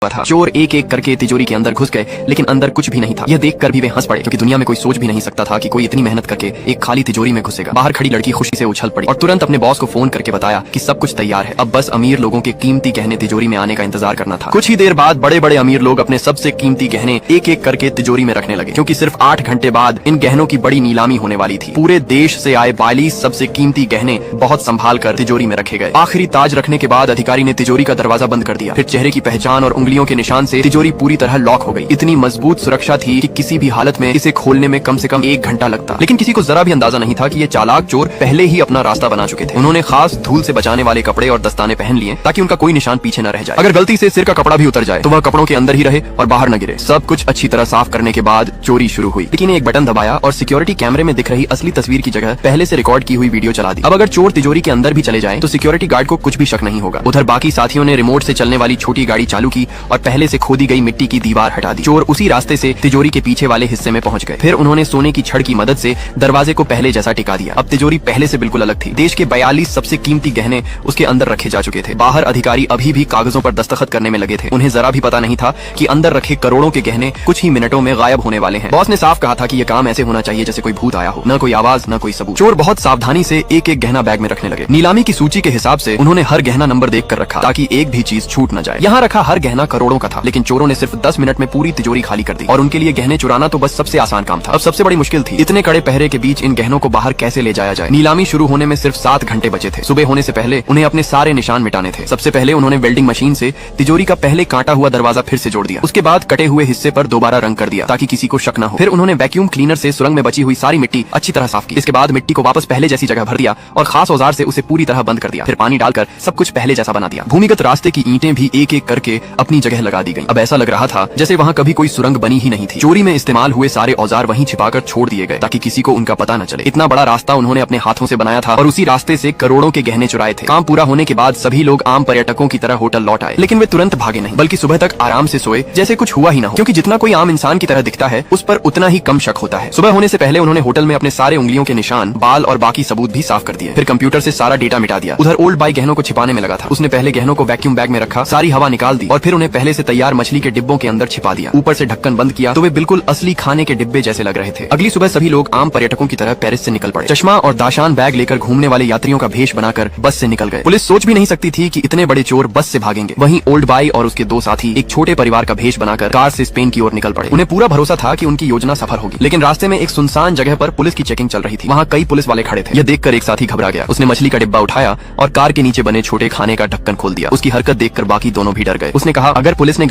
हुआ था। चोर एक एक करके तिजोरी के अंदर घुस गए, लेकिन अंदर कुछ भी नहीं था। यह देखकर भी वे हंस पड़े, क्योंकि दुनिया में कोई सोच भी नहीं सकता था कि कोई इतनी मेहनत करके एक खाली तिजोरी में घुसेगा। बाहर खड़ी लड़की खुशी से उछल पड़ी और तुरंत अपने बॉस को फोन करके बताया कि सब कुछ तैयार है, अब बस अमीर लोगों के कीमती गहने तिजोरी में आने का इंतजार करना था। कुछ ही देर बाद बड़े बड़े अमीर लोग अपने सबसे कीमती गहने एक एक करके तिजोरी में रखने लगे, क्योंकि सिर्फ 8 घंटे बाद इन गहनों की बड़ी नीलामी होने वाली थी। पूरे देश से आए 42 सबसे कीमती गहने बहुत संभाल कर तिजोरी में रखे गए। आखिरी ताज रखने के बाद अधिकारी ने तिजोरी का दरवाजा बंद कर दिया। फिर चेहरे की पहचान और उंगलियों के निशान से तिजोरी पूरी तरह लॉक हो गई। इतनी मजबूत सुरक्षा थी कि किसी भी हालत में इसे खोलने में कम से कम 1 घंटा लगता। लेकिन किसी को जरा भी अंदाजा नहीं था कि ये चालाक चोर पहले ही अपना रास्ता बना चुके थे। उन्होंने खास धूल से बचाने वाले कपड़े और दस्ताने पहन लिए ताकि उनका कोई निशान पीछे न रह जाए। अगर गलती से सिर का कपड़ा भी उतर जाए तो वह कपड़ों के अंदर ही रहे और बाहर न गिरे। सब कुछ अच्छी तरह साफ करने के बाद चोरी शुरू हुई। लेकिन एक बटन दबाया और सिक्योरिटी कैमरे में दिख रही असली तस्वीर की जगह पहले से रिकॉर्ड की हुई वीडियो चला दी। अब अगर चोर तिजोरी के अंदर भी चले जाएं तो सिक्योरिटी गार्ड को कुछ भी शक नहीं होगा। उधर बाकी साथियों ने रिमोट से चलने वाली छोटी गाड़ी चालू की और पहले से खोदी गई मिट्टी की दीवार हटा दी। चोर उसी रास्ते से तिजोरी के पीछे वाले हिस्से में पहुंच गए। फिर उन्होंने सोने की छड़ की मदद से दरवाजे को पहले जैसा टिका दिया। अब तिजोरी पहले से बिल्कुल अलग थी। देश के 42 सबसे कीमती गहने उसके अंदर रखे जा चुके थे। बाहर अधिकारी अभी भी कागजों पर दस्तखत करने में लगे थे। उन्हें जरा भी पता नहीं था कि अंदर रखे करोड़ों के गहने कुछ ही मिनटों में गायब होने वाले हैं। बॉस ने साफ कहा था कि यह काम ऐसे होना चाहिए जैसे कोई भूत आया हो, न कोई आवाज न कोई सबूत। चोर बहुत सावधानी से एक एक गहना बैग में रखने लगे। नीलामी की सूची के हिसाब से उन्होंने हर गहना नंबर देख कर रखा ताकि एक भी चीज छूट न जाए। यहाँ रखा हर गहना करोड़ों का था, लेकिन चोरों ने सिर्फ 10 मिनट में पूरी तिजोरी खाली कर दी। और उनके लिए गहने चुराना तो बस सबसे आसान काम था। अब सबसे बड़ी मुश्किल थी इतने कड़े पहरे के बीच इन गहनों को बाहर कैसे ले जाया जाए। नीलामी शुरू होने में सिर्फ 7 घंटे बचे थे। सुबह होने से पहले उन्हें अपने सारे निशान मिटाने थे। सबसे पहले उन्होंने वेल्डिंग मशीन से तिजोरी का पहले काटा हुआ दरवाजा फिर से जोड़ दिया। उसके बाद कटे हुए हिस्से पर दोबारा रंग कर दिया ताकि किसी को शक न हो। फिर उन्होंने वैक्यूम क्लीनर से सुरंग में बची हुई सारी मिट्टी अच्छी तरह साफ की। इसके बाद मिट्टी को वापस पहले जैसी जगह भर दिया और खास औजार से उसे पूरी तरह बंद कर दिया। फिर पानी डालकर सब कुछ पहले जैसा बना दिया। भूमिगत रास्ते की ईंटें भी एक एक करके अपनी जगह लगा दी गई। अब ऐसा लग रहा था जैसे वहाँ कभी कोई सुरंग बनी ही नहीं थी। चोरी में इस्तेमाल हुए सारे औजार वहीं छिपाकर छोड़ दिए गए ताकि किसी को उनका पता न चले। इतना बड़ा रास्ता उन्होंने अपने हाथों से बनाया था और उसी रास्ते से करोड़ों के गहने चुराए थे। काम पूरा होने के बाद सभी लोग आम पर्यटकों की तरह होटल लौट आए, लेकिन वे तुरंत भागे नहीं, बल्कि सुबह तक आराम से सोए जैसे कुछ हुआ ही ना हो, क्योंकि जितना कोई आम इंसान की तरह दिखता है उस पर उतना ही कम शक होता है। सुबह होने से पहले उन्होंने होटल में अपने सारे उंगलियों के निशान, बाल और बाकी सबूत भी साफ कर दिए। फिर कंप्यूटर से सारा डेटा मिटा दिया। उधर ओल्ड बाई गहनों को छिपाने में लगा था। उसने पहले गहनों को वैक्यूम बैग में रखा, सारी हवा निकाल दी और फिर उन्हें पहले से तैयार मछली के डिब्बों के अंदर छिपा दिया। ऊपर से ढक्कन बंद किया तो वे बिल्कुल असली खाने के डिब्बे जैसे लग रहे थे। अगली सुबह सभी लोग आम पर्यटकों की तरह पेरिस से निकल पड़े। चश्मा और दाशान बैग लेकर घूमने वाले यात्रियों का भेष बनाकर बस से निकल गए। पुलिस सोच भी नहीं सकती थी कि इतने बड़े चोर बस से भागेंगे। वहीं ओल्ड बाई और उसके 2 साथी एक छोटे परिवार का भेष बनाकर कार से स्पेन की ओर निकल पड़े। उन्हें पूरा भरोसा था कि उनकी योजना सफल होगी, लेकिन रास्ते में एक सुनसान जगह पर पुलिस की चेकिंग चल रही थी। वहाँ कई पुलिस वाले खड़े थे। यह देखकर एक साथी घबरा गया। उसने मछली का डिब्बा उठाया और कार के नीचे बने छोटे खाने का ढक्कन खोल दिया। उसकी हरकत देखकर बाकी दोनों भी डर गए। उसने कहा, अगर पुलिस ने